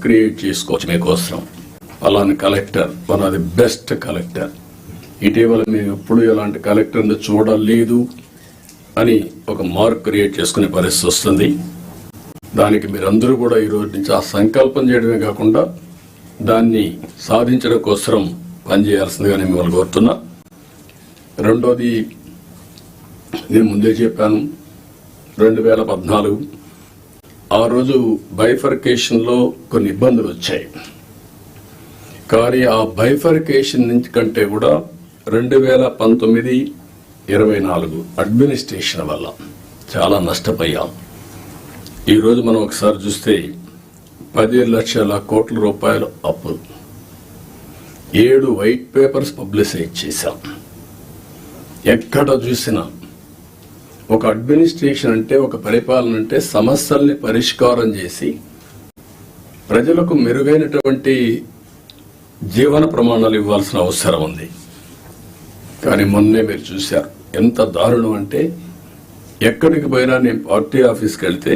Create చేసుకోవచ్చు మీకోసం. అలాంటి collector one of the best collector. ఇటీవల మేము ఎప్పుడు ఇలాంటి కలెక్టర్ని చూడలేదు అని ఒక మార్క్ క్రియేట్ చేసుకునే పరిస్థితి వస్తుంది. దానికి మీరందరూ కూడా ఈరోజు నుంచి ఆ సంకల్పం చేయడమే కాకుండా దాన్ని సాధించడం కోసం పనిచేయాల్సిందిగా నేను మిమ్మల్ని కోరుతున్నా. రెండోది, నేను ముందే చెప్పాను, 2014 ఆ రోజు బైఫర్కేషన్లో కొన్ని ఇబ్బందులు వచ్చాయి. కానీ ఆ బైఫర్కేషన్ నుంచి కంటే కూడా 2019-24 అడ్మినిస్ట్రేషన్ వల్ల చాలా నష్టపోయాం. ఈరోజు మనం ఒకసారి చూస్తే 10 లక్షల కోట్ల రూపాయలు అప్పు, 7 వైట్ పేపర్స్ పబ్లిసైజ్ చేశాం. ఎక్కడ చూసినా ఒక అడ్మినిస్ట్రేషన్ అంటే, ఒక పరిపాలన అంటే సమస్యల్ని పరిష్కారం చేసి ప్రజలకు మెరుగైనటువంటి జీవన ప్రమాణాలు ఇవ్వాల్సిన అవసరం ఉంది. కానీ మొన్నే మీరు చూశారు ఎంత దారుణం అంటే, ఎక్కడికి పోయినా నేను పార్టీ ఆఫీస్కి వెళ్తే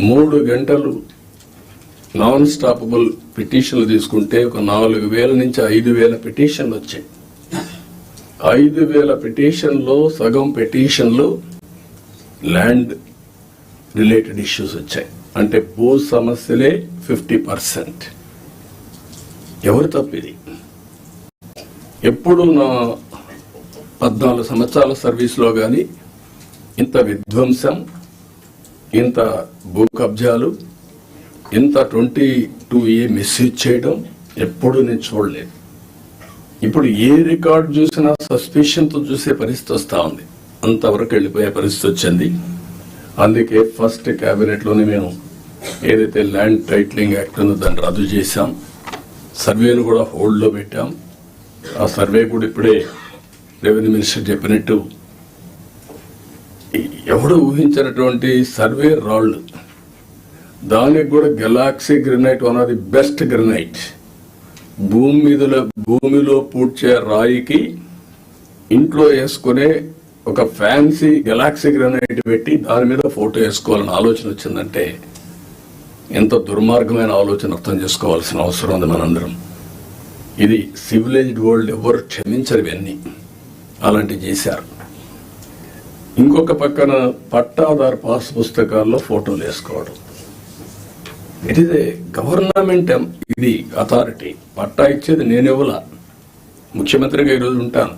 3 గంటలు నాన్ స్టాపబుల్ పిటిషన్లు తీసుకుంటే ఒక 4,000 నుంచి 5,000 పిటిషన్లు వచ్చాయి. 5,000 పిటిషన్లో సగం పిటిషన్లు ల్యాండ్ రిలేటెడ్ ఇష్యూస్ వచ్చాయి. అంటే భూ సమస్యలే 50%. ఎవరు తప్పిది? ఎప్పుడు నా 14 సంవత్సరాల సర్వీస్లో కానీ ఇంత విధ్వంసం, ఇంత భూ కబ్జాలు, ఇంత 22A మిస్యూజ్ చేయడం ఎప్పుడు నేను చూడలేదు. ఇప్పుడు ఏ రికార్డు చూసినా సస్పిషన్తో చూసే పరిస్థితి వస్తూ ఉంది. అంతవరకు వెళ్ళిపోయే పరిస్థితి వచ్చింది. అందుకే ఫస్ట్ క్యాబినెట్లోనే మేము ఏదైతే ల్యాండ్ టైటిలింగ్ యాక్ట్ ఉందో దాన్ని రద్దు చేశాం. సర్వేను కూడా హోల్డ్లో పెట్టాం. ఆ సర్వే కూడా ఇప్పుడే రెవెన్యూ మినిస్టర్ చెప్పినట్టు ఎవడు ఊహించినటువంటి సర్వే రాళ్లు, దానికి కూడా Galaxy granite one of the best granite. భూమిలో పూడ్చే రాయికి ఇంట్లో వేసుకునే ఒక ఫ్యాన్సీ గెలాక్సీ గ్రెనైట్ పెట్టి దాని మీద ఫోటో వేసుకోవాలని ఆలోచన వచ్చిందంటే ఎంత దుర్మార్గమైన ఆలోచన అర్థం చేసుకోవాల్సిన అవసరం ఉంది మనందరం. ఇది సివిలైజ్డ్ వరల్డ్ ఎవరు క్షమించరు ఇవన్నీ. అలాంటివి చేశారు. ఇంకొక పక్కన పట్టాదారు పాస్ పుస్తకాల్లో ఫోటోలు వేసుకోవడం. ఇట్ ఈస్ ఏ గవర్నమెంట్, ఇది అథారిటీ. పట్టా ఇచ్చేది నేనెవలా, ముఖ్యమంత్రిగా ఈరోజు ఉంటాను.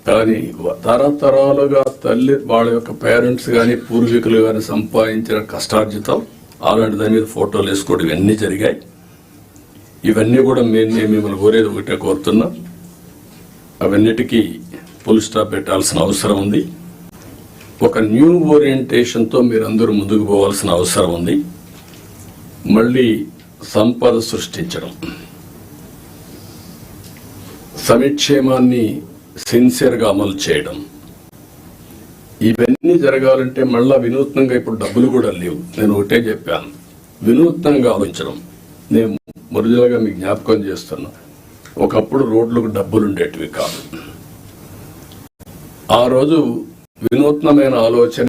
కానీ తరతరాలుగా తల్లి వాళ్ళ యొక్క పేరెంట్స్ కానీ పూర్వీకులు కానీ సంపాదించిన కష్టార్జితం అలాంటి దాని మీద ఫోటోలు వేసుకోవడం ఇవన్నీ జరిగాయి. ఇవన్నీ కూడా నేను మిమ్మల్ని కోరేది ఒకటే కోరుతున్నా, అవన్నిటికీ ఫుల్ స్టాప్ పెట్టాల్సిన అవసరం ఉంది. ఒక న్యూ ఓరియంటేషన్తో మీరందరూ ముందుకు పోవాల్సిన అవసరం ఉంది. మళ్ళీ సంపద సృష్టించడం, సంక్షేమాన్ని సిన్సియర్గా అమలు చేయడం, ఇవన్నీ జరగాలంటే మళ్ళా వినూత్నంగా ఇప్పుడు డబ్బులు కూడా లేవు. నేను ఒకటే చెప్పాను, వినూత్నంగా ఆలోచించడం. నేను ఒరిజినల్గా మీకు జ్ఞాపకం చేస్తున్నా, ఒకప్పుడు రోడ్లకు డబ్బులు ఉండేటివి కాదు. ఆ రోజు వినూత్నమైన ఆలోచన